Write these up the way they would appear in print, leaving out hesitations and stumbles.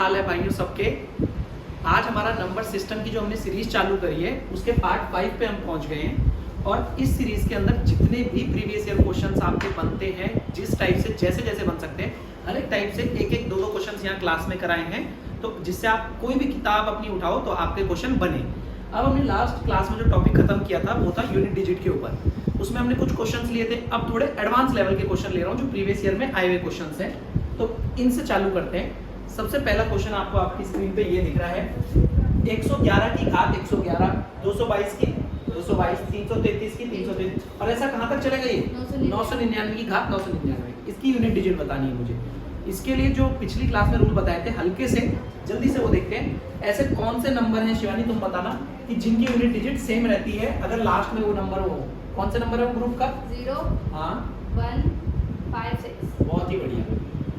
हाल है भाइयों सबके। आज हमारा नंबर सिस्टम की जो हमने सीरीज चालू करी है उसके पार्ट 5 पे हम पहुंच गए हैं और इस सीरीज के अंदर जितने भी प्रीवियस ईयर क्वेश्चंस आपके बनते हैं, जिस टाइप से जैसे जैसे बन सकते हैं, हर एक टाइप से एक एक दो क्वेश्चंस यहाँ क्लास में कराए हैं, तो जिससे आप कोई भी किताब अपनी उठाओ तो आपके क्वेश्चन बने। अब हमने लास्ट क्लास में जो टॉपिक खत्म किया था वो था यूनिट डिजिट के ऊपर। उसमें हमने कुछ क्वेश्चंस लिए थे। अब थोड़े एडवांस लेवल के क्वेश्चन ले रहा हूँ जो प्रीवियस ईयर में आए हुए क्वेश्चंस हैं, तो इनसे चालू करते हैं। सबसे पहला क्वेश्चन आपको आपकी स्क्रीन पे ये दिख रहा है, 111 की घात 111, 222 की 222, 333 की 333, और ऐसा कहाँ तक चलेगा ये 999 की घात 999। इसकी यूनिट डिजिट बतानी है मुझे। इसके लिए जो पिछली क्लास में रूल बताए थे हल्के से जल्दी से वो देखते हैं। ऐसे कौन से नंबर हैं शिवानी, तुम बताना, कि जिनकी यूनिट डिजिट सेम रहती है अगर लास्ट में वो नंबर हो। कौन से नंबर है वो ग्रुप का? 0, हाँ 1, 5, 6। बहुत ही बढ़िया।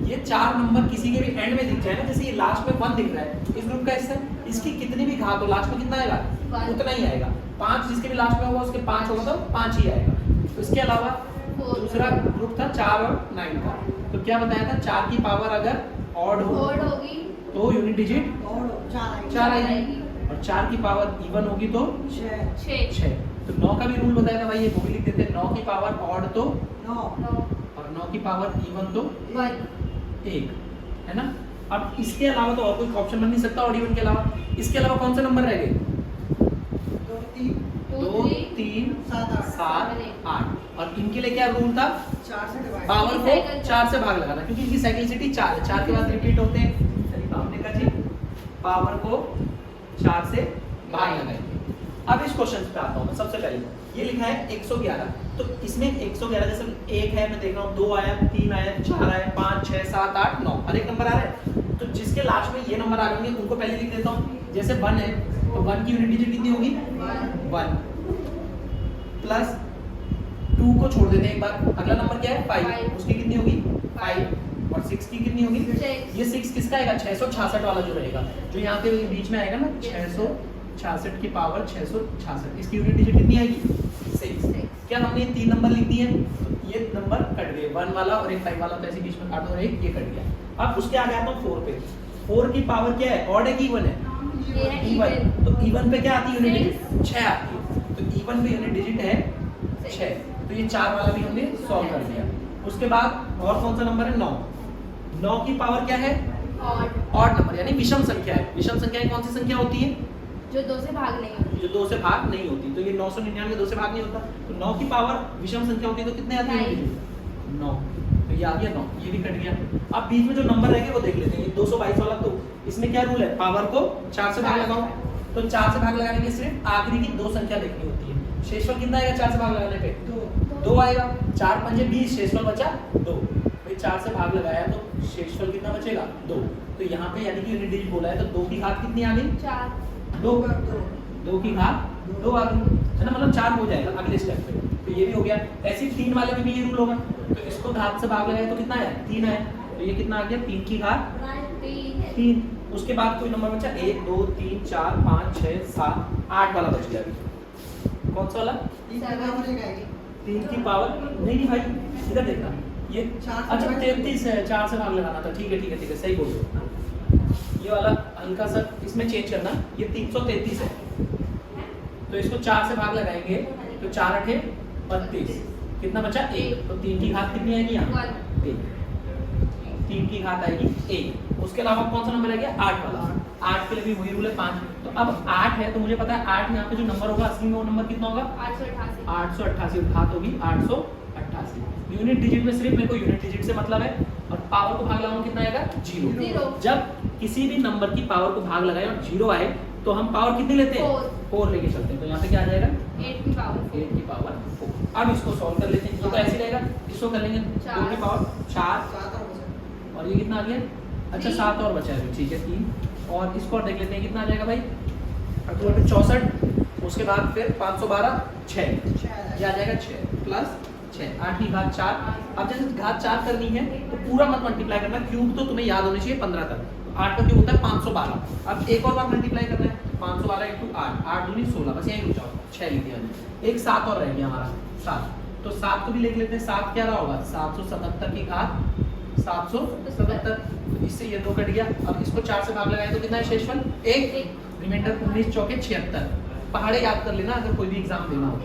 ये चार नंबर किसी के भी एंड में दिख जाए ना, जैसे ये लास्ट में 1 दिख रहा है, इस ग्रुप का हिस्सा, इसकी कितनी भी घात हो लास्ट में कितना आएगा? 1। उतना ही आएगा। 5 जिसके भी लास्ट में होगा उसके 5 होगा तो 5 ही आएगा। तो इसके अलावा दूसरा ग्रुप था 4 और 9 का, तो क्या बताया था? 4 की पावर अगर ऑड होगी तो यूनिट डिजिट 4 आएगी, और 4 की पावर इवन होगी तो 6। तो 9 का भी रूल बताया था भाई, ये वो भी लिख देते हैं। 9 की पावर ऑड तो 9 और 9 की पावर इवन तो 1 है ना। अब इसके अलावा तो और कोई ऑप्शन बन नहीं सकता ऑड इवन के अलावा। इसके अलावा कौन से नंबर रह गए? 2, 3, 7, 8। और इनके लिए क्या रूल था? पावर को 4 से भाग लगाना, क्योंकि इनकी साइक्लिसिटी 4 है, 4 के बाद रिपीट होते हैं। हमने कहा जी पावर को 4 से भाग लगाएंगे। अब इस क्वेश्चन पे आता हूं मैं। सबसे पहले ये लिखा है 111, तो इसमें 111 जैसे 1 है, मैं देख रहा हूँ 2 आया, 3 आया, 4 आया, 5, 6, 7, 8, 9, हर एक नंबर आ रहा है। तो जिसके लास्ट में ये नंबर आ रहे होंगे उनको पहले लिख देता हूँ। जैसे 1 है तो 1 की यूनिट डिजिट कितनी होगी? 1 प्लस 2 को छोड़ देते हैं एक बार। अगला नंबर क्या है? 5, उसकी कितनी होगी? 5, और 6 की कितनी होगी? 6। ये 6 किसका आएगा? 666 वाला जो रहेगा, जो यहाँ पे बीच में आएगा ना, 666 की पावर 666। इसकी यूनिट डिजिट कितनी आएगी? 6। क्या हमने 3 नंबर लिख दिए? तो ये नंबर कट गए, 1 वाला और एक 5 वाला, तो ऐसे बीच में काट दो और एक ये कट गया। अब उसके आगे आता हूँ 4 पे। 4 की पावर क्या है? ऑड है कि इवन है? इवन। तो इवन पे क्या आती है यूनिट डिजिट? 6 आती है। तो इवन पे यूनिट डिजिट है 6। तो ये 4 वाला भी हमने सॉल्व कर दिया। उसके बाद और कौन सा नंबर है? 9। 9 की पावर क्या है? ऑड नंबर, यानी विषम संख्या है। विषम संख्याएं कौन सी संख्या होती है? जो 2 से भाग नहीं होती। जो 2 से भाग नहीं होती। तो ये 999 2 से भाग नहीं होता, तो 9 की पावर विषम संख्या होती है तो कितने आती है? 9। तो ये आ गया 9, ये भी कट गया। अब बीच में जो नंबर रह गए वो देख लेते हैं। ये 222 वाला, तो इसमें क्या रूल है? पावर को 4 से भाग लगाओ। तो 4 से भाग लगाने के सिर्फ आखिरी की 2 संख्या देखनी होती है। शेषफल कितना आएगा 4 से भाग लगाने पे? 2 आएगा। 4 पंजे 20, शेषफल बचा 2। भाई 4 से भाग लगाया तो शेषफल कितना बचेगा? 2। तो यहाँ पे यानी कि यूनिट डिजिट बोला है, तो 2 की घात कितनी आ गई? 4। 2 की घात 2 आ गई, है ना, मतलब 4 हो जाएगा अगले स्टेप पे। तो ये भी हो गया। ऐसे 3 वाले में भी ये रूल होगा, तो इसको घात से भाग लगाए तो कितना आया? 3 आया। तो ये कितना आ गया? 3 की घात 3। उसके बाद कोई नंबर बचा? 1, 2, 3, 4, 5, 6, 7, 8 वाला बच गया। अभी कौन सा वाला? 3 की पावर नहीं भाई, इधर देखना, ये अच्छा 33 है, 4 से भाग लगाना था। ठीक है, सही बोल रहे हो। ये वाला हल्का सा इसमें चेंज करना, ये 333 है, तो इसको 4 से भाग लगाएंगे तो 4 8 32, कितना बचा? 1। तो 3 की घात कितनी आएगी यहाँ? 1। 3 की घात आएगी 1। उसके अलावा कौन सा नंबर रह गया? 8 वाला। 8 के लिए भी वही रूल है 5। तो अब 8 है तो मुझे पता है 8 यहाँ पे जो नंबर होगा असली में वो नंबर कितना होगा? 888। घात होगी 888। यूनिट डिजिट में सिर्फ मेरे को यूनिट डिजिट से मतलब है, और पावर को भाग लगाऊं कितना आएगा? 0। जब किसी भी नंबर की पावर को भाग लगाए और 0 आए तो हम पावर कितनी लेते हैं? 4 लेके चलते हैं। तो यहाँ पे क्या आ जाएगा? 8 की पावर 4। अब इसको सॉल्व कर लेते हैं, तो ऐसे रहेगा। इसको कर लेंगे 2 की पावर 4, और ये कितना आ गया? अच्छा 7 और बचा है, ठीक है 3। और इसको और देख लेते हैं कितना आ जाएगा भाई? 64। उसके बाद फिर 512 6, ये आ जाएगा 6 प्लस 6, 8 की घात 4। अब जैसे घात 4 करनी है तो पूरा मत मल्टीप्लाई करना, क्यूब तो तुम्हें याद होने चाहिए 15 तक। तो 8 का क्यूब होता है 512। अब एक और बार मल्टीप्लाई करना है, 512 × 8, 8 दूनी 16, बस यहीं रुक जाओ, 6 लिख दिया मैंने। एक 7 और रह गया हमारा 7, तो 7 को भी लिख लेते हैं। 7 क्या रहा होगा? 777 की घात 777। इससे ये 2 कट गया। अब इसको 4 से भाग लगाए तो कितना है शेषफल? 1। रिमाइंडर 19 चौके 76। पहाड़े याद कर लेना अगर कोई भी एग्जाम देना हो।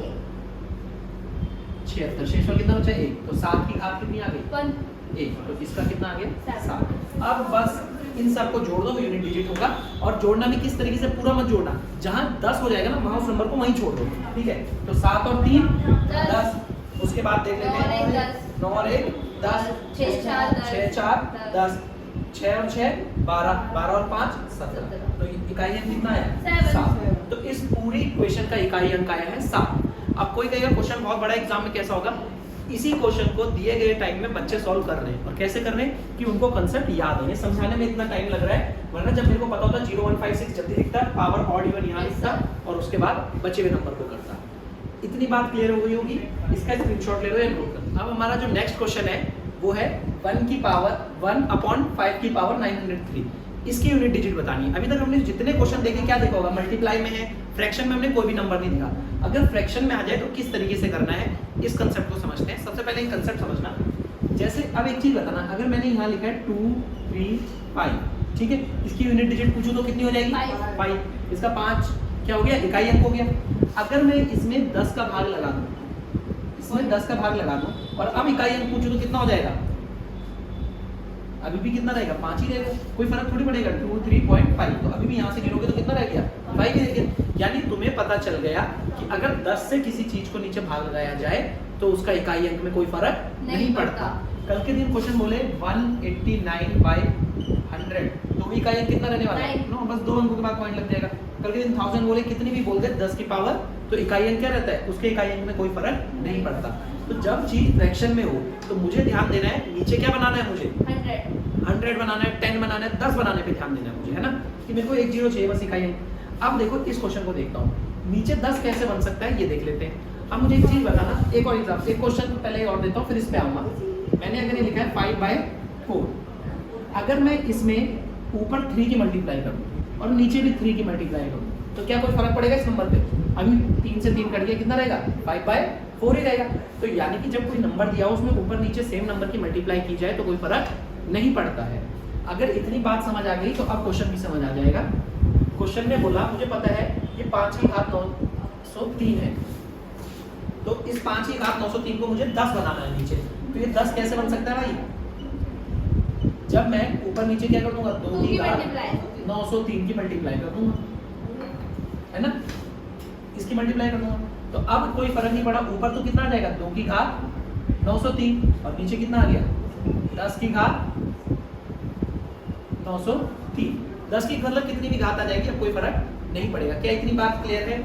76 शेषफल कितना बचा? 1। तो 7 की घात कितनी आ गई? 1। तो इसका कितना आ गया? 7। अब बस इन सब को जोड़ दो, यूनिट डिजिट होगा। और जोड़ना भी किस तरीके से? पूरा मत जोड़ना, जहां 10 हो जाएगा ना वहां उस नंबर को वहीं छोड़ दो, ठीक है? तो 7 और 3 10। उसके बाद देख लेते हैं 9 और 1 10, 6 4 10, 6 और 6 12, 12 और 5 17। तो इकाई अंक कितना है? 7। तो इस पूरी इक्वेशन का इकाई अंक आया है 7। अब कोई कहेगा क्वेश्चन बहुत बड़ा एग्जाम में कैसा होगा? इसी क्वेश्चन को दिए गए टाइम में बच्चे सॉल्व कर रहे हैं। और कैसे कर रहे हैं? कि उनको कांसेप्ट याद है। ये समझाने में इतना टाइम लग रहा है, वरना जब मेरे को पता होता 0156 जल्दी दिखता, पावर ऑड इवन यहाँ लिखता और उसके बाद बचे हुए नंबर को करता। इतनी बात क्लियर हो गई होगी। इसका स्क्रीनशॉट ले लो या नोट कर। अब हमारा जो नेक्स्ट क्वेश्चन है वो है 1 की पावर 1/5 की पावर 903। इसकी यूनिट डिजिट बतानी है। अभी तक हमने जितने क्वेश्चन देखे क्या देखा होगा? मल्टीप्लाई में है, फ्रैक्शन में हमने कोई भी नंबर नहीं देखा। अगर फ्रैक्शन में आ जाए तो किस तरीके से करना है, इस कंसेप्ट को समझते हैं। सबसे पहले एक कंसेप्ट समझना। जैसे अब एक चीज बताना, अगर मैंने यहाँ लिखा है 2 3 5, ठीक है? इसकी यूनिट डिजिट पूछूं तो कितनी हो जाएगी? 5। इसका 5 क्या हो गया? इकाई अंक हो गया। अगर मैं इसमें 10 का भाग लगा दूं, इसमें 10 का भाग लगा दूं और अब इकाई अंक पूछूं तो कितना हो जाएगा? अभी भी कितना रहेगा? 5 ही रहेगा, कोई फर्क थोड़ी पड़ेगा। 2 3.5। तो अभी भी यहाँ से गिनोगे तो कितना रह गया? 5 ही रह गया। यानी तुम्हें पता चल गया कि अगर 10 से किसी चीज को नीचे भाग लगाया जाए तो उसका इकाई अंक में कोई फर्क नहीं पड़ता। कल के दिन क्वेश्चन बोले 189/100, तो इकाई अंक कितना रहने वाला है? नो, बस 2 अंकों के बाद पॉइंट लग जाएगा। कल के दिन 1000 बोले, कितनी भी बोल दे 10 की पावर, तो इकाई अंक क्या रहता है? उसके इकाई अंक में कोई फर्क नहीं पड़ता। तो जब चीज फ्रैक्शन में हो तो मुझे ध्यान देना है नीचे क्या बनाना है? मुझे 100 बनाना है, 10 बनाना है, 10 बनाने पे ध्यान देना है मुझे, है ना? कि मेरे को 1 0 चाहिए बस इकाई अंक। अब देखो इस क्वेश्चन को देखता हूँ, नीचे 10 कैसे बन सकता है ये देख लेते हैं। अब मुझे एक चीज बताना, एक और एग्जाम्पल, एक क्वेश्चन पहले और देता हूँ फिर इस पे आऊंगा। मैंने अगर ये लिखा है 5/4, अगर मैं इसमें ऊपर 3 की मल्टीप्लाई करूँ और नीचे भी 3 की मल्टीप्लाई करूँ तो क्या कोई फर्क पड़ेगा इस नंबर पे? अभी 3 से 3 कट गया, कितना रहेगा? 5/4 ही रहेगा। तो यानी कि जब कोई नंबर दिया हो उसमें ऊपर नीचे सेम नंबर की मल्टीप्लाई की जाए तो कोई फर्क नहीं पड़ता है। अगर इतनी बात समझ आ गई तो अब क्वेश्चन भी समझ आ जाएगा। क्वेश्चन ने बोला मुझे पता है ये 5 की घात 903 है, तो इस 5 की घात 903 को मुझे 10 बनाना है नीचे। तो ये 10 कैसे बन सकता है भाई? जब मैं ऊपर नीचे क्या कर दूंगा? 2 की घात 903 की मल्टीप्लाई कर दूंगा, है ना? इसकी मल्टीप्लाई कर दूंगा। तो अब कोई फर्क नहीं पड़ा, ऊपर तो कितना आ जाएगा? 2 की घात 903 और नीचे कितना आ गया? 10 की घात 903। 10 की मतलब कितनी भी घात आ जाएगी, अब कोई फर्क नहीं पड़ेगा। क्या इतनी बात क्लियर है?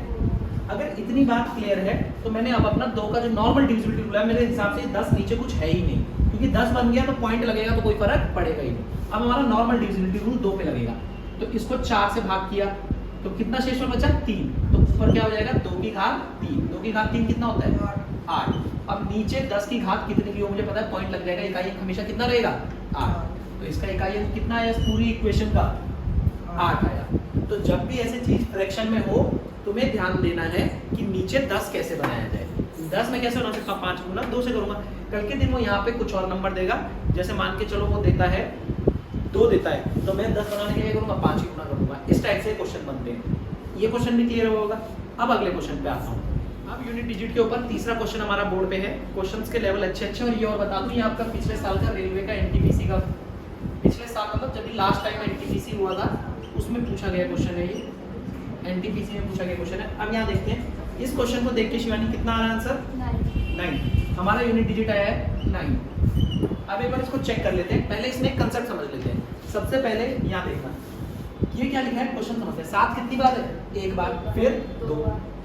अगर इतनी बात क्लियर है तो मैंने अब अपना 2 का जो नॉर्मल डिविजिबिलिटी रूल है, मेरे हिसाब से 10 नीचे कुछ है ही नहीं, क्योंकि 10 बन गया तो पॉइंट लगेगा तो कोई फर्क पड़ेगा ही नहीं। अब हमारा नॉर्मल डिविजिबिलिटी रूल 2 पे लगेगा, तो इसको 4 से भाग किया तो कितना शेषफल बचा? 3। तो ऊपर क्या हो जाएगा? 2 की घात 3। 2 की घात 3 कितना होता है? 8। अब नीचे 10 की घात कितनी की हो मुझे पता है, पॉइंट लग जाएगा। इकाई अंक हमेशा कितना रहेगा? 8। तो इसका इकाई अंक कितना आया इस पूरी इक्वेशन का? 8 आया। तो जब भी ऐसी चीज फ्रैक्शन में हो तुम्हें ध्यान देना है कि नीचे 10 कैसे बनाया जाए। 10 में कैसे बना सकता हूँ? 5 गुना 2 से करूंगा। कल के दिन वो यहाँ पे कुछ और नंबर देगा, जैसे मान के चलो वो देता है 2 देता है, तो मैं 10 बनाने के लिए करूंगा 5 ही गुना करूंगा। इस टाइप से क्वेश्चन बनते हैं। ये क्वेश्चन भी क्लियर होगा। अब अगले क्वेश्चन पे आता हूँ। अब यूनिट डिजिट के ऊपर तीसरा क्वेश्चन हमारा बोर्ड पे है। क्वेश्चंस के लेवल अच्छे अच्छे। और ये और बता दूं, ये आपका पिछले साल का रेलवे का एनटीपीसी का, पिछले साल मतलब जब भी लास्ट टाइम एनटीपीसी हुआ था उसमें पूछा गया क्वेश्चन है। ये एनटीपीसी में पूछा गया क्वेश्चन है। अब यहाँ देखते हैं इस क्वेश्चन को देख के शिवानी कितना आ रहा है आंसर? 9। हमारा यूनिट डिजिट आया है 9। अब एक बार इसको चेक कर लेते हैं। पहले इसमें एक कंसेप्ट समझ लेते हैं। सबसे पहले यहाँ देखना, ये क्या लिखा है क्वेश्चन समझते हैं। 7 कितनी बार है? एक बार, फिर 2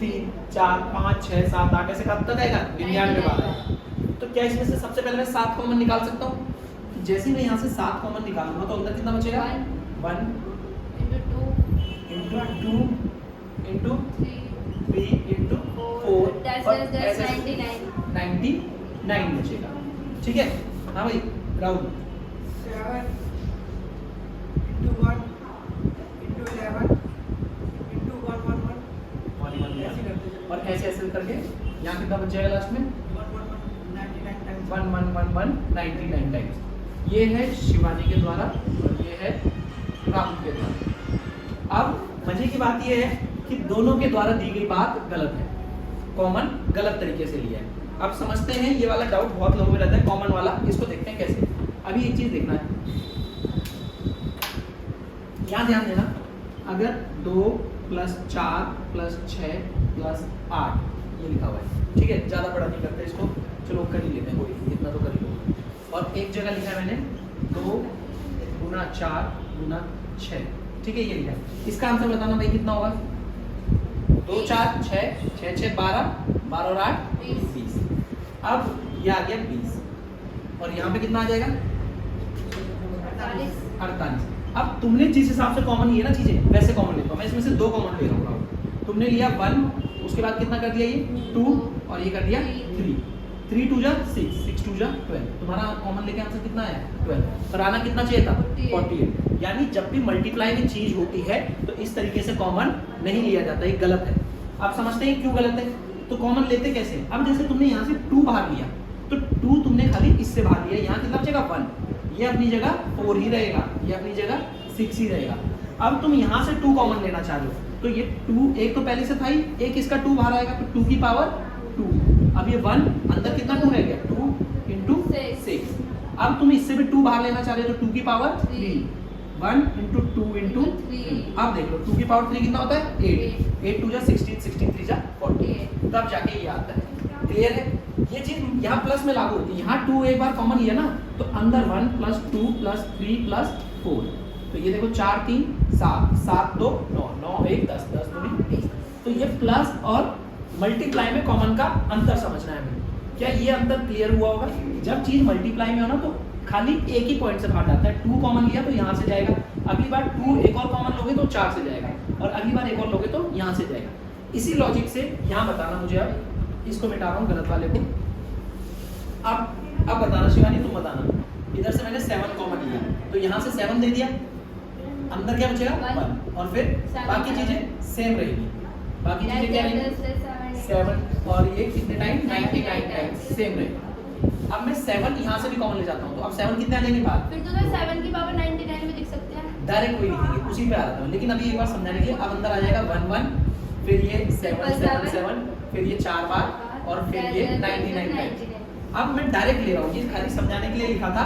3 4 5 6 7 8 ऐसे कब तक आएगा? 99 बार है। तो क्या इसमें से सबसे पहले मैं 7 कॉमन निकाल सकता हूँ? जैसे मैं यहाँ से 7 कॉमन निकालूंगा तो अंदर कितना बचेगा? 1 into 2 into 3 into 4 और ऐसे 99 बचेगा। ठीक है? हाँ भाई राहुल। 7 into 1 into 11 into 1 1 1 और ऐसे ऐसे करके यहाँ कितना बच जाएगा लास्ट में? 1 1 1 99 times 1 1 1 1 99 टाइम्स। ये है शिवानी के द्वारा और ये है राहुल के द्वारा। अब मजे की बात ये है कि दोनों के द्वारा दी गई बात गलत है, कॉमन गलत तरीके से लिया है। अब समझते हैं, ये वाला डाउट बहुत लोगों में रहता है कॉमन वाला, इसको देखते हैं कैसे। अभी एक चीज देखना है, यहाँ ध्यान देना, अगर 2 + 4 + 6 + 8 ये लिखा हुआ है, ठीक है, ज्यादा बड़ा नहीं करते इसको, चलो कर ही लेते हैं, कोई इतना तो कर ही लो। और एक जगह लिखा है मैंने 2 × 4 × 6, ठीक है, ये लिखा है। इसका आंसर बताना भाई कितना होगा? 2 4 6 6 6 12 12 और 8 20। अब ये आ गया 20 और यहाँ पे कितना आ जाएगा? 48। अब तुमने जिस हिसाब से कॉमन लिया ना चीजें, वैसे कॉमन लेता हूँ मैं, इसमें से 2 कॉमन ले रहा हूँ। तुमने लिया 1, उसके बाद कितना कर दिया ये 2 और ये कर दिया 3। 3 2 6 6 2 12। तुम्हारा कॉमन लेके आंसर कितना है? 12। पर आना कितना चाहिए था? 48। यानी जब भी मल्टीप्लाई में चीज होती है तो इस तरीके से कॉमन नहीं लिया जाता, ये गलत है। आप समझते हैं क्यों गलत है? तो कॉमन लेते कैसे? अब जैसे तुमने यहाँ से 2 बाहर लिया तो 2 तुमने खाली इससे बाहर लिया, यहाँ कितना बचेगा 1, ये अपनी जगह 4 ही रहेगा, ये अपनी जगह 6 ही रहेगा। अब तुम यहाँ से 2 कॉमन लेना चाह रहे हो तो ये 2 एक तो पहले से था ही, एक इसका 2 बाहर आएगा तो 2 की पावर 2। अब ये 1 अंदर कितना 2 रह गया? 2 × 6। अब तुम इससे भी 2 बाहर लेना चाह रहे हो तो 2 की पावर 3। 1 × 2 × 3। अब देख लो 2 की पावर 3 कितना होता है? 8। 8 2 16 16 3 48। तब जाके ये आता है। क्लियर है? ये चीज यहाँ प्लस में लागू होती है। यहाँ 2 एक बार कॉमन लिया ना तो अंदर 1 + 2 + 3 + 4। तो ये देखो 4 3 7 7 2 9 9 1 10 10 2 20। तो ये प्लस और मल्टीप्लाई में कॉमन का अंतर समझना है हमें। क्या ये अंतर क्लियर हुआ होगा? जब चीज मल्टीप्लाई में हो ना तो खाली एक ही पॉइंट से बाहर जाता है। 2 कॉमन लिया तो यहाँ से जाएगा, अगली बार 2 एक और कॉमन लोगे तो 4 से जाएगा, और अगली बार एक और लोगे तो यहाँ से जाएगा। इसी लॉजिक से यहाँ बताना मुझे, अब इसको मिटा रहा हूँ गलत वाले को। अब बताना शिवानी, तुम बताना। इधर से मैंने 7 कॉमन लिया तो यहाँ से 7 दे दिया, अंदर क्या बचेगा? 1। और फिर बाकी चीजें सेम रहेगी। बाकी चीजें क्या रहेंगी? 7 और ये कितने टाइम? 99 टाइम्स सेम रहेगा। अब मैं 7 यहाँ से भी कॉमन ले जाता हूँ तो अब 7 कितने आ जाएंगे बाहर? फिर तो 7 की पावर 99 में लिख सकते हैं। डायरेक्ट वही लिखेंगे, उसी पे आ रहा था। लेकिन अभी एक बार समझाने के लिए, अब अंदर आ जाएगा 1 1, फिर ये 7 7 7, फिर ये 4 बार और फिर ये 99 टाइम्स। अब मैं डायरेक्ट ले रहा हूँ, ये खाली समझाने के लिए लिखा था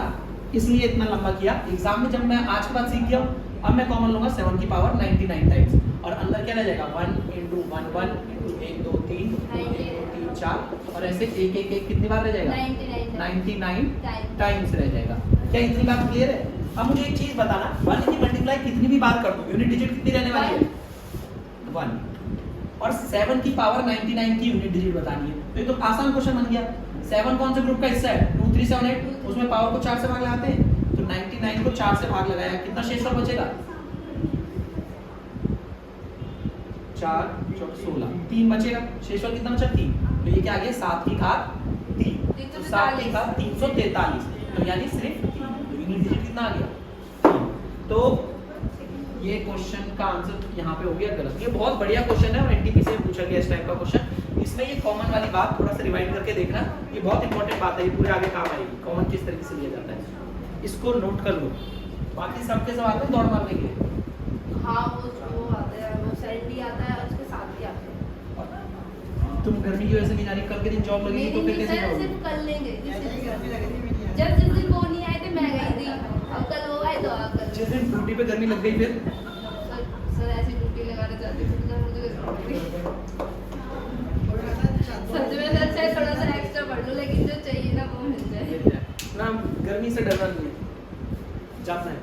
इसलिए इतना लंबा किया। एग्जाम में जब मैं आज के बाद सीख गया, अब मैं कॉमन लूंगा 7 की पावर 99 टाइम्स और अंदर क्या रह जाएगा? 1 × 1 1 × 1 2 3 3 4 और ऐसे एक एक एक कितनी बार रह जाएगा? 99 टाइम्स रह जाएगा। क्या इतनी बात क्लियर है? अब मुझे एक चीज बताना, 1 की मल्टीप्लाई कितनी भी बार कर दो यूनिट डिजिट कितनी रहने वाली है? 1। और 7 की पावर 99 की यूनिट डिजिट बतानी है। तो ये तो आसान क्वेश्चन बन गया। 7 कौन से ग्रुप का हिस्सा है? 2 3 7 8, उसमें पावर को 4 से भाग लगाते हैं तो 99 को 4 से भाग लगाया, कितना शेषफल बचेगा? 4 4 16, 3 बचेगा। शेषफल कितना बचा? 3। तो ये क्या आ गया? 7 की घात 3। तो 7 की घात 343। तो यानी सिर्फ 3। तो यूनिट डिजिट कितना आ गया? 3। तो ये क्वेश्चन का आंसर यहाँ पे हो गया गलत। ये बहुत बढ़िया क्वेश्चन है और एनटीपी से पूछा गया इस टाइप का क्वेश्चन। इसमें ये कॉमन वाली बात थोड़ा सा रिवाइंड करके देखना, ये बहुत इंपॉर्टेंट बात है, ये पूरे आगे काम आएगी। कॉमन किस तरीके से लिया जाता है इसको नोट कर लो। बाकी सबके सब आते हैं दौड़ मारने के लिए? हाँ, वो आता है, वो सेट भी आता है और उसके साथ भी आता है। तुम गर्मी की वजह से नहीं जा रही, कल के दिन जॉब लगेगी तो फिर कैसे जाओगे? सिर्फ कर लेंगे। जब जिस दिन वो नहीं आए थे मैं गई थी, अब कल वो आए तो आप कर। जिस दिन ड्यूटी पे गर्मी लग गई फिर सर ऐसी ड्यूटी लगाना चाहते थे तो मुझे सच में सर चाहे थोड़ा सा एक्स्ट्रा पढ़ लो लेकिन जो चाहिए ना वो मिल जाए ना। गर्मी से डरना नहीं है, जाना है।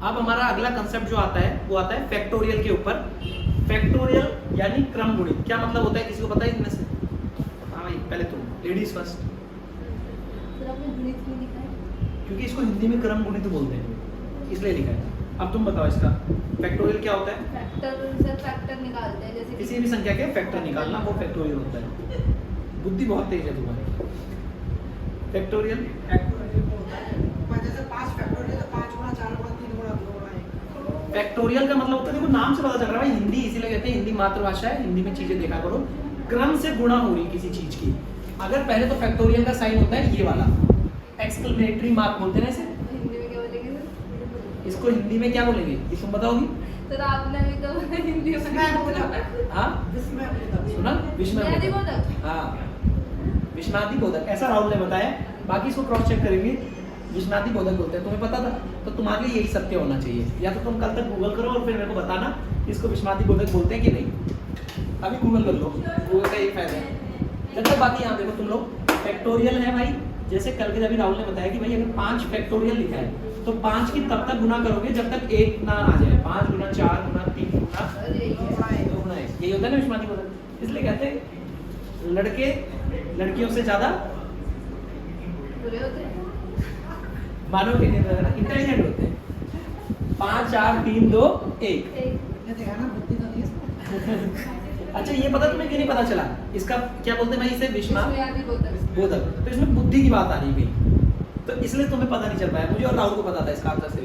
अब हमारा अगला कंसेप्ट जो आता है वो आता है फैक्टोरियल के ऊपर। फैक्टोरियल यानी क्रम गुणित। क्या मतलब होता है, किसी को पता है इनमें से? हाँ भाई, पहले तुम, लेडीज फर्स्ट। सर आपने गणित क्यों लिखा है? क्योंकि इसको हिंदी में क्रम गुणित बोलते हैं इसलिए लिखा है। अब तुम बताओ इसका फैक्टोरियल क्या होता है? फैक्टर सर फैक्टर निकालते हैं जैसे किसी भी संख्या के फैक्टर निकालना, वो फैक्टोरियल होता है। बुद्धि बहुत तेज है तुम्हारी। फैक्टोरियल जैसे 5 फैक्टोरियल 5 गुणा 4 गुणा 3 गुणा 2 गुणा 1। फैक्टोरियल का मतलब होता है, देखो नाम से पता चल रहा है हिंदी इसीलिए कहते हैं, हिंदी मातृभाषा है, हिंदी में चीजें देखा करो। क्रम से गुणा हो रही किसी चीज की। अगर पहले तो फैक्टोरियल का साइन होता है ये वाला, एक्सक्लेमेटरी मार्क बोलते हैं ना इसे। हिंदी में क्या बोलेंगे सर? इसको हिंदी में क्या बोलेंगे ये तुम बताओगी? सर आपने भी तो हिंदी में हाँ जिसमें अपनी सुना विस्मयादि बोधक। हाँ विस्मयादि बोधक ऐसा राहुल ने बताया, बाकी इसको क्रॉस चेक करेंगे। विस्मयादि बोधक बोलते हैं, तुम्हें पता था? तो तुम्हारे लिए यही सत्य होना चाहिए, या तो तुम कल तक गूगल करो और फिर मेरे को बताना कि इसको विस्मयादि बोधक बोलते हैं कि नहीं। अभी गूगल कर लो, गूगल का यही फायदा है। जब तक बाकी यहाँ देखो तुम लोग फैक्टोरियल है भाई, जैसे कल के जब राहुल ने बताया कि भाई अगर 5 फैक्टोरियल लिखा है तो 5 की तब तक गुना करोगे जब तक 1 ना आ जाए। 5 गुना 4 गुना 3 गुना अरे 2 गुना 1, यही होता है ना विस्मयादि बोधक। इसलिए कहते हैं लड़के लड़कियों से ज्यादा बुरे होते हैं। मानव के इंटेलिजेंट होते हैं। 5 4 3 2 1। ये देखा ना, बुद्धि तो नहीं है। अच्छा ये पता तुम्हें क्यों नहीं पता चला? इसका क्या बोलते हैं भाई इसे? विस्मयादि बोधक। बोधक। तो इसमें बुद्धि की बात आ रही गई, तो इसलिए तुम्हें पता नहीं चल पाया। मुझे और राहुल को पता था इसका आंसर से।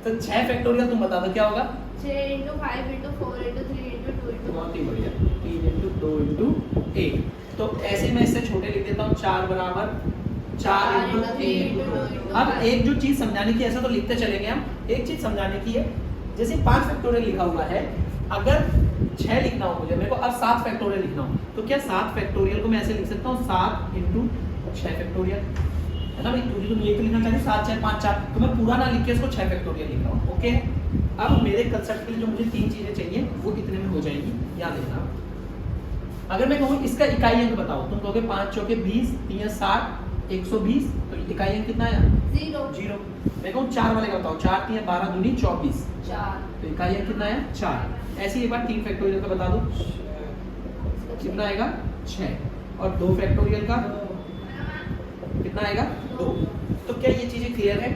तो 6 फैक्टोरियल तुम बता दो क्या होगा? 6 × 5 × 4 × 3 × 2 × बहुत ही बढ़िया। 3 × 2 × 1। तो ऐसे मैं इससे छोटे लिख देता हूँ, 4 बराबर 4 × 3 × 2। अब एक जो चीज समझाने की, ऐसा तो लिखते चलेंगे हम, एक चीज समझाने की है। जैसे 5 फैक्टोरियल लिखा हुआ है, अगर 6 लिखना हो मुझे, मेरे को अब 7 फैक्टोरियल लिखना हो, तो क्या 7 फैक्टोरियल को मैं ऐसे लिख सकता हूँ 7 × 6 फैक्टोरियल, है ना भाई? क्योंकि तुम ये तो लिखना चाहते हो 7 6 5 4, तो मैं पूरा ना लिख के इसको 6 फैक्टोरियल लिख रहा हूँ। ओके, अब मेरे कंसेप्ट के लिए जो मुझे 3 चीजें चाहिए वो इतने में हो जाएगी, याद रखना। अगर मैं कहूँ इसका इकाई अंक बताओ, तुम कहोगे 5 चौके 20, 3 60, 120, तो इकाई अंक कितना आया? 0। मैं कहूँ 4 वाले का बताओ, 4 3 12 दूनी 24, 4। तो इकाई अंक कितना आया? 4। ऐसे ही एक बार 3 फैक्टोरियल का बता दो, कितना आएगा? 6। और 2 फैक्टोरियल का कितना आएगा? 2। तो क्या ये चीजें क्लियर है?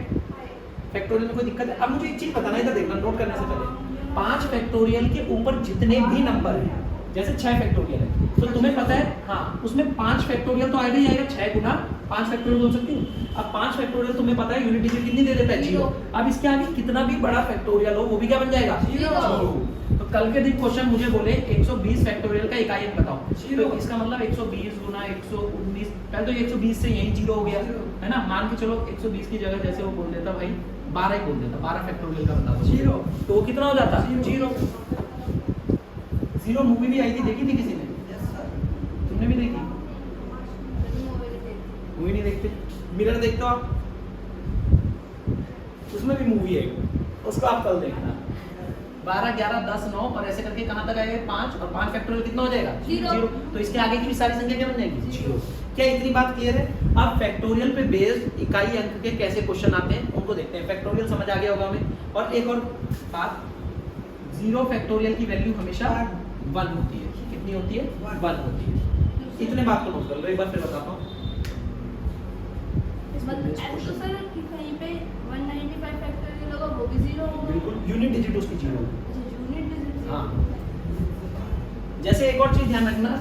फैक्टोरियल में कोई दिक्कत है? अब मुझे एक चीज बताना है, इधर देखना, नोट करने से पहले 5 फैक्टोरियल के ऊपर जितने भी नंबर हैं, जैसे 6 फैक्टोरियल है, तो तुम्हें पता है हाँ उसमें 5 फैक्टोरियल तो आएगा ही आएगा। 6 गुना 5 फैक्टोरियल बोल सकती हूँ। अब 5 फैक्टोरियल तुम्हें पता है यूनिट डिजिट कितनी दे देता है? 0। अब इसके आगे कितना भी बड़ा फैक्टोरियल हो वो भी क्या बन जाएगा? 0। तो कल के दिन क्वेश्चन मुझे बोले 120 फैक्टोरियल का इकाई अंक बताओ, तो इसका मतलब 120 गुना 119, पहले तो 120 से यही 0 हो गया, है ना? मान के चलो 120 की जगह जैसे वो बोल देता भाई 12 ही बोल देता, 12 फैक्टोरियल का बता दो 0, तो कितना हो जाता? 0। 0 मूवी भी आई थी, देखी थी किसी ने? तुमने भी देखी? मूवी नहीं देखते, मिरर देखते हो आप? उसमें भी मूवी है, उसको आप कल देखना। 12 11 10 9 और ऐसे करके कहां तक आएगा? 5, और 5 फैक्टोरियल कितना हो जाएगा? 0। तो इसके आगे की भी सारी संख्या क्या बन जाएगी? 0। क्या इतनी बात क्लियर है? अब फैक्टोरियल पे बेस्ड इकाई अंक के कैसे क्वेश्चन आते हैं उनको देखते हैं। फैक्टोरियल समझ आ गया होगा हमें। और एक और बात, 0 फैक्टोरियल की वैल्यू हमेशा 1 होती है। कितनी होती है? 1 होती है। इतने बात को नोट कर लो, एक बार फिर बताता हूँ। तो सर कि कहीं पे 195 फैक्टोरियल होगा वो भी 0 होगा। बिल्कुल, यूनिट डिजिट उसकी 0 होगी। अच्छा, यूनिट डिजिट। हाँ, जैसे एक और चीज ध्यान रखना,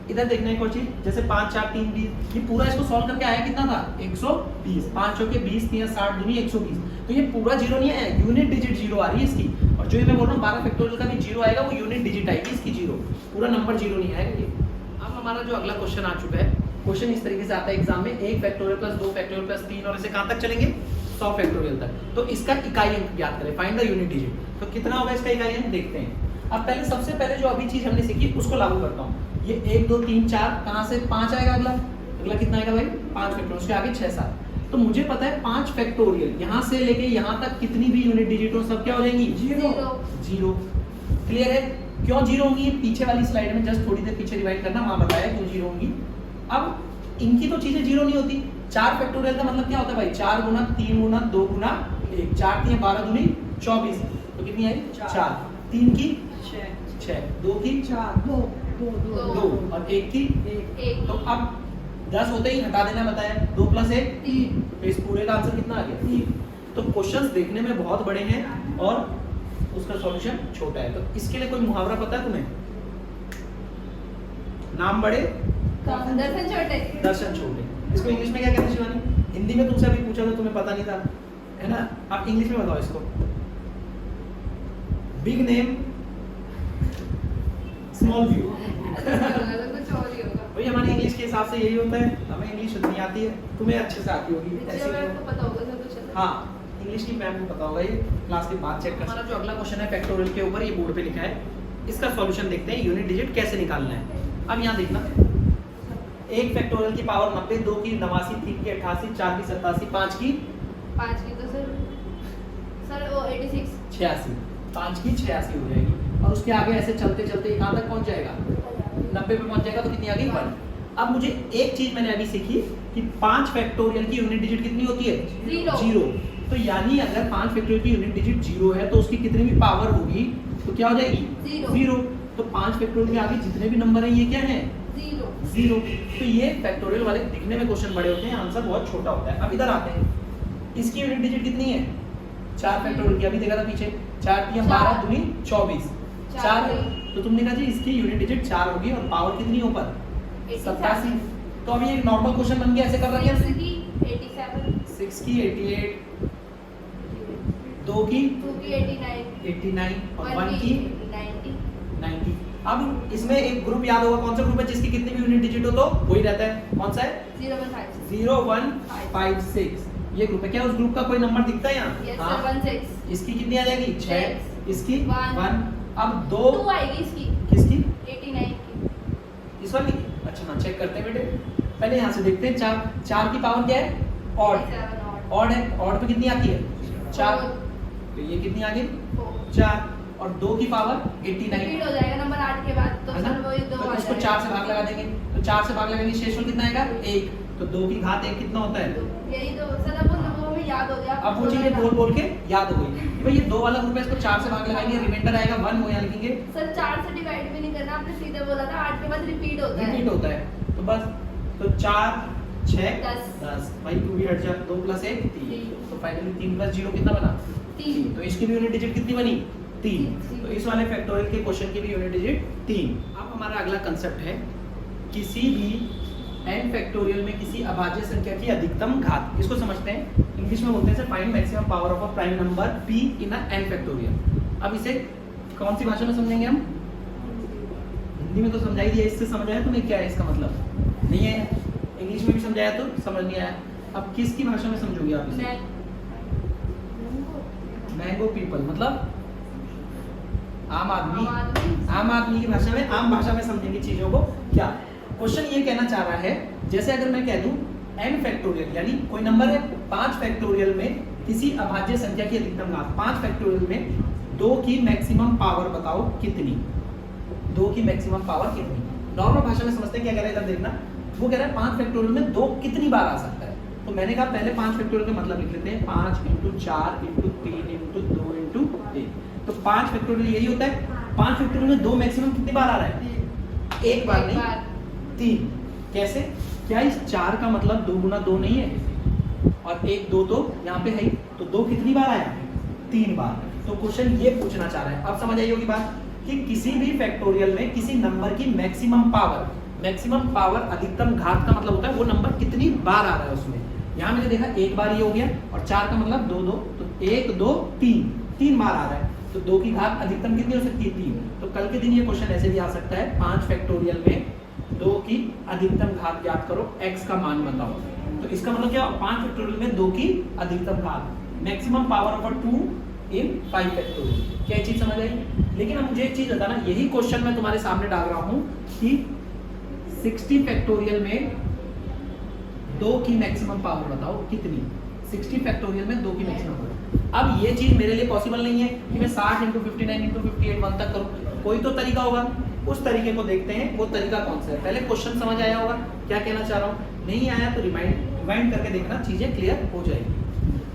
इधर देखना एक और चीज, जैसे 5 4 3 20, ये पूरा इसको सॉल्व करके आया कितना था? 120। 5 चौके 20, 3 60 दूनी 120, तो ये पूरा 0 नहीं आया, यूनिट डिजिट 0 आ रही है इसकी। और जो ये मैं बोल रहा हूँ 12 फैक्टोरियल का भी 0 आएगा, वो यूनिट डिजिट आएगी इसकी 0, पूरा नंबर 0 नहीं आएगा ये। अब हमारा जो अगला क्वेश्चन आ चुका है, क्वेश्चन इस तरीके से आता है एग्जाम में, 1 फैक्टोरियल प्लस 2 फैक्टोरियल प्लस 3, और ऐसे कहां तक चलेंगे? 100 फैक्टोरियल तक। तो इसका इकाई अंक ज्ञात करें, फाइंड द यूनिट डिजिट। तो कितना होगा इसका इकाई अंक? देखते हैं। अब पहले सबसे पहले जो अभी चीज हमने सीखी उसको लागू करता हूँ। ये 1 2 3 4 कहां से 5 आएगा? अगला कितना आएगा भाई? 5 फैक्टोरियल, उसके आगे 6 7। तो मुझे पता है 5 फैक्टोरियल यहां से लेके यहां तक कितनी भी यूनिट डिजिट हो सब क्या हो जाएंगी? 0। क्लियर है? क्यों 0 होंगी? पीछे वाली स्लाइड में जस्ट थोड़ी देर पीछे रिवाइंड करना, वहां बताया क्यों 0 होंगी। अब इनकी तो चीजें 0 नहीं होती। 4 फैक्टोरियल का मतलब क्या होता है भाई? 4 गुना 3 गुना 2 गुना 1, 4 3 12 दूनी 24, तो कितनी आई? 4। 3 की 6, 2 की 4 2 2, और 1 की 1। तो अब 10 होते ही हटा देना बताया, 2 + 1 3, तो इस पूरे का आंसर कितना आ गया? 3। तो क्वेश्चंस देखने में बहुत बड़े हैं और उसका सॉल्यूशन छोटा है। तो इसके लिए कोई मुहावरा पता है तुम्हें? नाम बड़े दर्शन छोटे। दर्शन छोटे। इसको इंग्लिश में क्या कहते हैं शिवानी? हिंदी में तुमसे अभी पूछा था, तुम्हें पता नहीं था, है ना? आप इंग्लिश में बताओ इसको। Big name small view. कुछ और ही होगा। भाई हमारी इंग्लिश के हिसाब से यही होता है, हमें इंग्लिश नहीं आती है, तुम्हें अच्छे से आती होगी पिछले ऐसे बार ही। तो पता होगा सब कुछ। हाँ इंग्लिश की मैम को पता होगा, ये क्लास के बाद चेक कर। हमारा जो अगला क्वेश्चन है फैक्टोरियल के ऊपर, ये बोर्ड पे लिखा है, इसका सॉल्यूशन देखते हैं यूनिट डिजिट कैसे निकालना है। अब यहाँ देखना, 1 फैक्टोरियल की पावर 90, 2 की 89, 3 की 88, 4 की 87, 5 की 5 की तो सर वो 86 86, 5 की 86 हो जाएगी। और उसके आगे ऐसे चलते चलते कहाँ तक पहुँच जाएगा, 90 पे पहुँच जाएगा, तो कितनी आ गई 1। अब मुझे एक चीज मैंने अभी सीखी कि 5 फैक्टोरियल की यूनिट डिजिट कितनी होती है, 0। तो यानी अगर 5 फैक्टोरियल की यूनिट डिजिट 0 है तो उसकी कितनी भी पावर होगी तो क्या हो जाएगी, 0। तो 5 फैक्टोरियल के आगे जितने भी नंबर हैं ये क्या है, 0। तो ये फैक्टोरियल वाले दिखने में क्वेश्चन बड़े होते हैं, आंसर बहुत छोटा होता है। अब इधर आते हैं, इसकी यूनिट डिजिट कितनी है, 4 फैक्टोरियल की, अभी देखा था पीछे 4 की 12 दूनी 24, 4 है। तो तुमने कहा जी इसकी यूनिट डिजिट 4 होगी और पावर कितनी है ऊपर, 87। तो अभी एक नॉर्मल क्वेश्चन बन गया, ऐसे कर रहा है 6 की 87, 6 की 88, 2 की 89 और 1 की 90। अब इसमें एक ग्रुप याद होगा, कौन सा ग्रुप है जिसकी कितनी भी यूनिट डिजिट हो तो वही रहता है, कौन सा है, 0156। ये ग्रुप है। क्या उस ग्रुप का कोई नंबर दिखता है यहाँ, हाँ। इसकी कितनी आ जाएगी, 6, इसकी 1। अब 2 आएगी इसकी, किसकी, 89 की, इस वाली। अच्छा ना चेक करते हैं बेटे, पहले यहाँ से देखते हैं। 4 की पावर क्या है, ऑड है, ऑड पे कितनी आती है, 4। तो ये कितनी आ गई, 4। और 2 की पावर 89 रिपीट हो जाएगा नंबर 8 के बाद, तो है ना? सर वही 2 तो आ इसको जाएगा। 4 से भाग लगा देंगे, तो 4 से भाग लगाएंगे, शेषफल कितना आएगा, 1। तो 2 की घात 1 कितना होता है, यही तो सर अब वो हमें याद हो गया। अब वो चीजें बोल बोल के याद हो गई। भाई ये 2 वाला ग्रुप है, इसको 4 से भाग लगाएंगे, रिमाइंडर आएगा 1, वो यहाँ लिखेंगे, सर 4 से डिवाइड भी नहीं करना, आपने सीधे बोला था 8 के बाद रिपीट होता है। रिपीट होता है। तो बस, तो 4 6 10 10, भाई 2 भी हट जा, 2 + 1 3। तीन। तो फाइनली 3 + 0 कितना बना, 3। तो इसकी भी यूनिट डिजिट कितनी बनी, 3। तीन। तो इस वाले फैक्टोरियल के क्वेश्चन की भी यूनिट डिजिट 3। अब हमारा अगला कंसेप्ट है, किसी भी n फैक्टोरियल में किसी अभाज्य संख्या की अधिकतम घात। इसको समझते हैं, इंग्लिश में बोलते हैं find maximum power of a prime number p in a n factorial. अब इसे कौन सी भाषा में समझेंगे हम, हिंदी में तो समझाई दिया, इससे समझ आया तुम्हें क्या है इसका मतलब, नहीं है, इंग्लिश में भी समझाया तो समझ नहीं आया। अब किसकी भाषा में समझोगे आप इसे, मैंगो पीपल मतलब आम आदमी, आम आदमी की भाषा में, आम भाषा में समझेंगे चीजों को। क्या क्वेश्चन ये कहना चाह रहा है, जैसे अगर मैं कह दूं n फैक्टोरियल, यानी कोई नंबर है 5 फैक्टोरियल में किसी अभाज्य संख्या की अधिकतम घात, 5 फैक्टोरियल में 2 की मैक्सिमम पावर बताओ कितनी, 2 की मैक्सिमम पावर कितनी। नॉर्मल भाषा में समझते हैं, क्या कह रहा है इधर देखना, वो कह रहा है 5 फैक्टोरियल में 2 कितनी बार आ सकता है। तो मैंने कहा पहले 5 फैक्टोरियल का मतलब लिख लेते हैं, 5 × 4 × 3 × 2 × 1। तो 5 फैक्टोरियल यही होता है, 5 फैक्टोरियल में 2 मैक्सिमम कितनी बार आ रहा है, एक बार नहीं 3। कैसे, क्या इस 4 का मतलब 2 × 2 नहीं है, और 1 2 तो यहाँ पे है, तो 2 कितनी बार आया, 3 बार। तो क्वेश्चन ये पूछना चाह रहा है, अब समझ आई होगी बात, कि किसी भी फैक्टोरियल में किसी नंबर की मैक्सिमम पावर, मैक्सिमम पावर अधिकतम घात का मतलब होता है वो नंबर कितनी बार आ रहा है उसमें। यहाँ मैंने देखा 1 बार ये हो गया, और 4 का मतलब 2 2, तो 1 2 3 बार आ रहा है, तो 2 की घात अधिकतम कितनी हो सकती है, 3। तो कल के दिन ये क्वेश्चन ऐसे भी आ सकता है, 5 फैक्टोरियल में 2 की अधिकतम घात ज्ञात करो, x का मान बताओ। तो इसका मतलब क्या, 5 फैक्टोरियल में 2 की अधिकतम घात, maximum power of 2 in 5 factorial. क्या चीज समझ आई। लेकिन अब मुझे एक चीज बताना, यही क्वेश्चन मैं तुम्हारे सामने डाल रहा हूं कि 60 फैक्टोरियल में 2 की मैक्सिमम पावर बताओ कितनी, 60 फैक्टोरियल में 2 की मैक्सिमम पावर। अब ये चीज मेरे लिए पॉसिबल नहीं है कि मैं 60 × 59 × 58 1 तक करूं, कोई तो तरीका होगा, उस तरीके को देखते हैं, वो तरीका कौन सा है। पहले क्वेश्चन समझ आया होगा क्या कहना चाह रहा हूँ, नहीं आया तो रिवाइंड करके देखना, चीजें क्लियर हो जाएगी।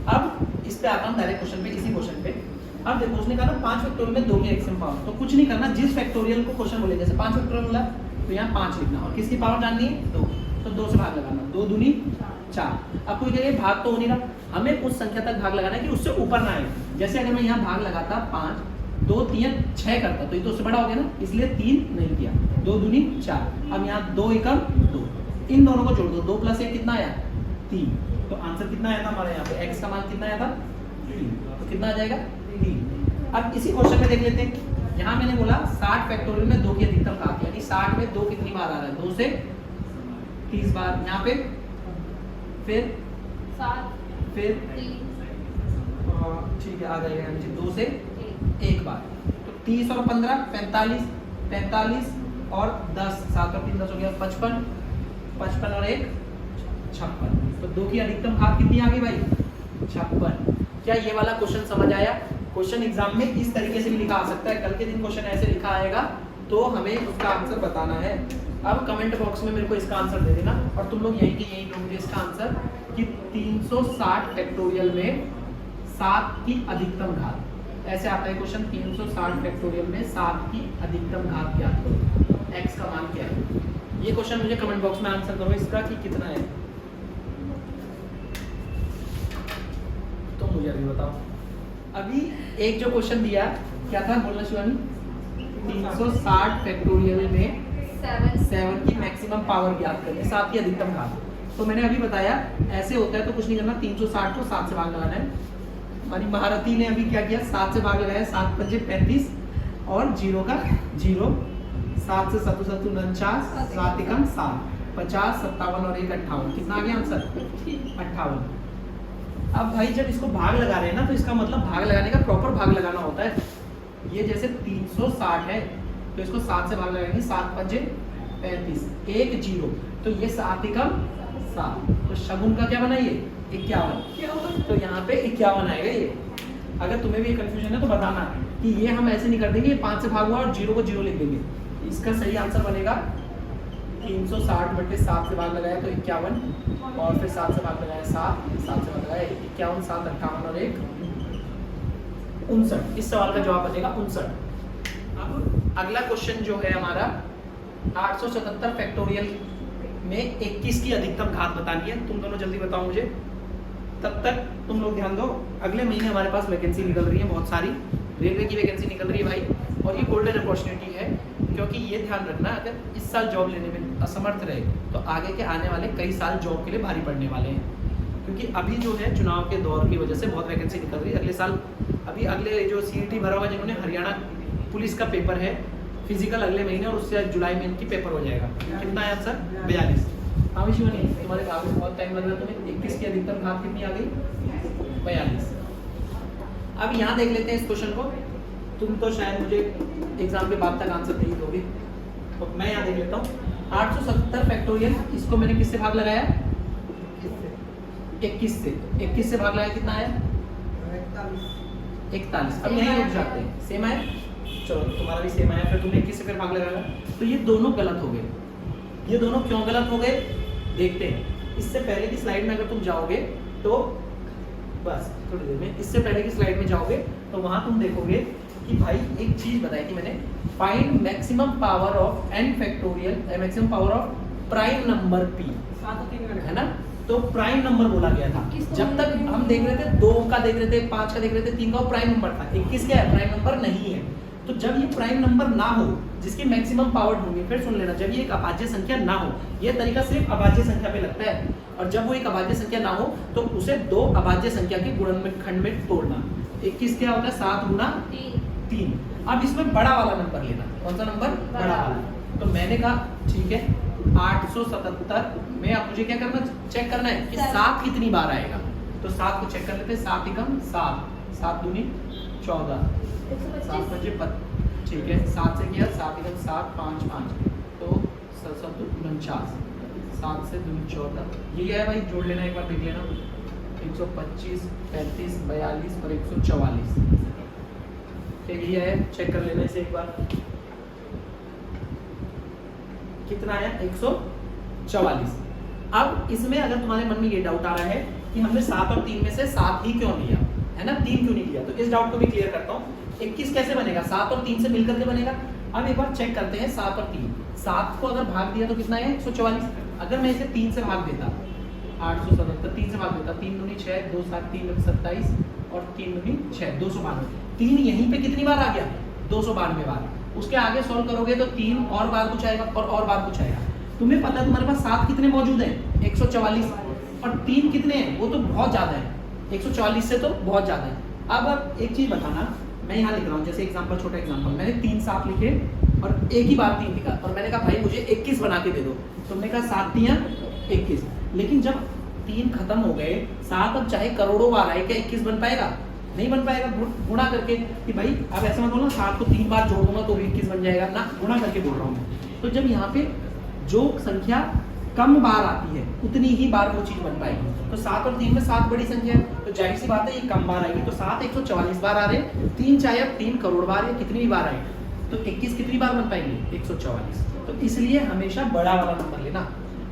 अब इस पे आता हूँ डायरेक्ट क्वेश्चन पे, इसी क्वेश्चन पे। अब देखो उसने कहा ना 5 फैक्टोरियल में 2 की मैक्सिमम पावर, तो कुछ नहीं करना, जिस फैक्टोरियल को क्वेश्चन बोले, जैसे 5 फैक्टोरियल बोला तो यहाँ 5 लिखना, और किसकी पावर जाननी है, 2, तो 2 से भाग लगाना, 2 दूनी 4। अब कोई कहेगा भाग तो हो नहीं रहा, हमें उस संख्या तक भाग लगाना है कि उससे ऊपर ना आए। जैसे अगर मैं यहाँ भाग लगाता 5 2 3 6 करता, तो ये तो उससे बड़ा हो गया ना, इसलिए 3 नहीं किया, 2 दूनी 4। अब यहाँ 2 एकम 2, इन दोनों को जोड़ दो, 2 + 1 कितना आया, 3। तो आंसर कितना आया था हमारे यहाँ पे, x का मान कितना आया था, 3। तो कितना आ जाएगा, 3। अब इसी क्वेश्चन में देख लेते हैं, यहाँ मैंने बोला 60 फैक्टोरियल में 2 की अधिकतम घात, यानी 60 में 2 कितनी बार आ रहा है, 2 से 30 बार यहाँ पे, फिर 7 फिर 3 ठीक है आ जाएगा नीचे 2 से 1 1 बार। तो 30 और 15 45, 45 और 10, 7 और 3 10 हो गया 55, 55 और 1 56। तो 2 की अधिकतम घात कितनी आ गई भाई? 56। क्या ये वाला क्वेश्चन समझ आया? क्वेश्चन एग्जाम में इस तरीके से भी लिखा आ सकता है, कल के दिन क्वेश्चन ऐसे लिखा आएगा तो हमें उसका आंसर बताना है। अब कमेंट बॉक्स में मेरे को इसका आंसर दे देना और तुम लोग यहीं के यहीं ढूंढिए इसका आंसर कि 360 फैक्टोरियल में 7 की अधिकतम घात। ऐसे आता है क्वेश्चन 360 फैक्टोरियल में 7 की अधिकतम घात क्या है, x का मान क्या है। ये क्वेश्चन मुझे कमेंट बॉक्स में आंसर करो इसका कि कितना है, तो मुझे अभी बताओ। अभी एक जो क्वेश्चन दिया क्या था बोलना शिवानी? 360 फैक्टोरियल में 7 की मैक्सिमम पावर ज्ञात करनी, 7 की अधिकतम घात। तो मैंने अभी बताया ऐसे होता है तो कुछ नहीं करना, 360 को 7 से भाग लगाना है। हमारी महारथी ने अभी क्या किया, 7 से भाग लगाया, 7 पंजे 35 और 0 का 0, 7 से 7 7 49, 7 एकम 7, 50, 57 और 1 58। कितना आ गया आंसर? 58। अब भाई जब इसको भाग लगा रहे हैं ना तो इसका मतलब भाग लगाने का प्रॉपर भाग लगाना होता है। ये जैसे 360 है तो इसको 7 से भाग लगाएंगे, 7 पंजे 35, 1 0, तो ये 7 एकम 7, तो शगुन का क्या बना ये 51, तो यहाँ पे 51 आएगा ये। अगर तुम्हें भी कंफ्यूजन है तो बताना कि ये हम ऐसे नहीं कर देंगे 5 से भाग हुआ और 0 को 0 लिख देंगे। इसका सही आंसर बनेगा 360 बटे 7 से भाग लगाया तो 51 और फिर 7 से भाग लगाया 7, 7 से भाग लगाया 51, 7 58 और 1 59। इस सवाल का जवाब बनेगा 59। अब अगला क्वेश्चन जो है हमारा 877 फैक्टोरियल में 21 की अधिकतम घात बतानी है। तुम दोनों जल्दी बताओ मुझे, तब तक तुम लोग ध्यान दो। अगले महीने हमारे पास वैकेंसी निकल रही है, बहुत सारी रेलवे की वैकेंसी निकल रही है भाई, और ये गोल्डन अपॉर्चुनिटी है क्योंकि ये ध्यान रखना अगर इस साल जॉब लेने में असमर्थ रहे तो आगे के आने वाले कई साल जॉब के लिए भारी पड़ने वाले हैं। क्योंकि अभी जो है चुनाव के दौर की वजह से बहुत वैकेंसी निकल रही है। अगले साल अभी अगले जो CET भरा हुआ जिन्होंने हरियाणा पुलिस का पेपर है फिजिकल अगले महीने और उससे जुलाई में इनकी पेपर हो जाएगा। कितना है आंसर? 42। हाँ विशु नहीं, तुम्हारे कागज बहुत टाइम लग रहा है तुम्हें। 21 की अधिकतम घात कितनी आ गई? 42। अब यहाँ देख लेते हैं इस क्वेश्चन को। तुम तो शायद मुझे एग्जाम के बाद तक आंसर नहीं दोगे, तो मैं यहाँ देख लेता हूँ। 870 फैक्टोरियल, इसको मैंने किससे भाग लगाया? 21 से। 21 से भाग लगाया कितना आया? 41। अब यहीं रुक जाते हैं, सेम आया, चलो तुम्हारा भी सेम आया, फिर तुमने 21 से फिर भाग लगाया तो ये दोनों गलत हो गए। ये दोनों क्यों गलत हो गए देखते हैं। इससे पहले की स्लाइड में अगर तुम जाओगे तो बस थोड़ी देर में, इससे पहले की स्लाइड में जाओगे तो वहां तुम देखोगे कि भाई एक चीज बताई थी मैंने, find maximum power of n factorial, maximum power of prime number p, है ना। तो प्राइम नंबर बोला गया था। जब तक हम देख रहे थे 2 का देख रहे थे, 5 का देख रहे थे, 3 का वो प्राइम नंबर था। 21 क्या है? प्राइम नंबर नहीं है। तो जब ये प्राइम नंबर ना हो जिसकी मैक्सिमम पावर ढूंढी, फिर सुन लेना, जब ये एक अभाज्य संख्या ना हो, ये तरीका सिर्फ अभाज्य संख्या पे लगता है, और जब वो एक अभाज्य संख्या ना हो तो उसे 2 अभाज्य संख्या के गुणनखंड में तोड़ना। 21 क्या होता है? 7 गुना 3। अब इसमें बड़ा वाला नंबर लेना। कौन सा नंबर? बड़ा वाला। तो मैंने कहा ठीक है 877 में अब मुझे क्या करना, चेक करना है कि 7 कितनी बार आएगा। तो 7 को चेक कर लेते हैं। 7 एकम 7, 7 दूनी 14, 7 पंजे 25, ठीक है। 7 से किया 7 एकम 7, 5 5, तो 7 7 49, 7 से दूनी 14। ये है भाई, जोड़ लेना, एक बार देख लेना। 125, 35, 42 और 144, ठीक है। है चेक कर लेना इसे एक बार, कितना है? 144। अब इसमें अगर तुम्हारे मन में ये डाउट आ रहा है कि हमने 7 और 3 में से 7 ही क्यों लिया, है ना, 3 क्यों नहीं लिया, तो इस डाउट को भी क्लियर करता हूँ। 21 कैसे बनेगा? 7 और 3 से मिलकर के बनेगा। अब एक बार चेक करते हैं 7 और 3। 7 को अगर भाग दिया तो कितना है? 144। अगर मैं इसे 3 से भाग देता, 877 3 से भाग देता, 3 दूनी 6, 2 7 3 27 और 3 दूनी 6, 292। 3 यहीं पे कितनी बार आ गया? 292 बार। उसके आगे सॉल्व करोगे तो 3 और बार कुछ आएगा और बार कुछ आएगा। तुम्हें पता है तुम्हारे पास 7 कितने मौजूद हैं? 144, और 3 कितने हैं? वो तो बहुत ज़्यादा है, 144 से तो बहुत ज़्यादा है। अब एक चीज़ बताना, मैं यहाँ लिख रहा हूँ, जैसे एग्जाम्पल, छोटा एग्जाम्पल, मैंने 3 7 लिखे, और एक ही बार 3 दिखा, और मैंने कहा भाई मुझे 21 बना के दे दो, तुमने कहा 7 3 21। लेकिन जब 3 खत्म हो गए, 7 अब चाहे करोड़ों बार आए, क्या 21 बन पाएगा? नहीं बन पाएगा। गुणा करके कि भाई अब ऐसा मत बोलो 7 को 3 बार जोड़ दूंगा तो भी 21 बन जाएगा ना, गुणा करके बोल रहा हूँ मैं। तो जब यहाँ पे जो संख्या कम बार आती है उतनी ही बार वो चीज बन पाएगी। तो 7 और 3 में 7 बड़ी संख्या है, तो जाहिर सी बात है ये कम बार आएगी। तो 7 144 बार आ रहे हैं, 3 चाहे अब 3 करोड़ बार या कितनी भी बार आए, तो 21 कितनी बार बन पाएंगे? 144। तो इसलिए हमेशा बड़ा वाला नंबर लेना।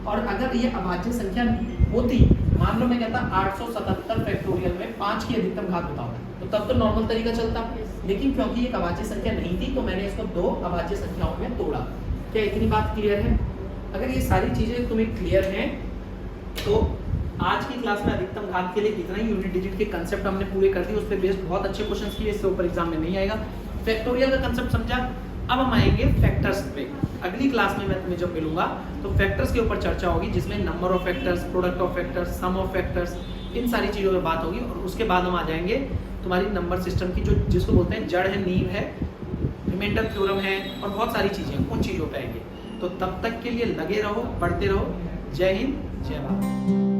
और अगर ये अभाज्य संख्या होती, मान लो मैं कहता 877 फैक्टोरियल में 5 की अधिकतम घात बताओ, तो तब तो नॉर्मल तरीका चलता। लेकिन क्योंकि एक अभाज्य संख्या नहीं थी तो मैंने इसको 2 अभाज्य संख्याओं में तोड़ा। क्या इतनी बात क्लियर है? अगर ये सारी चीजें तुम्हें क्लियर हैं तो आज की क्लास में अधिकतम घात के लिए इतना ही। यूनिट डिजिट के कंसेप्ट हमने पूरे कर दिए, उस पर बेस्ड बहुत अच्छे क्वेश्चंस किए, इससे ऊपर एग्जाम में नहीं आएगा। फैक्टोरियल का कंसेप्ट समझा। अब हम आएंगे फैक्टर्स पे। अगली क्लास में मैं तुम्हें जब मिलूंगा तो फैक्टर्स के ऊपर चर्चा होगी, जिसमें number of factors, product of factors, sum of factors, इन सारी चीज़ों पे बात होगी। और उसके बाद हम आ जाएंगे तुम्हारी नंबर सिस्टम की, जो जिसको बोलते हैं जड़ है, नींव है, रिमाइंडर थ्योरम है, और बहुत सारी चीज़ें हैं, उन चीज़ों पे आएंगे। तो तब तक के लिए लगे रहो, पढ़ते रहो। जय हिंद, जय भारत।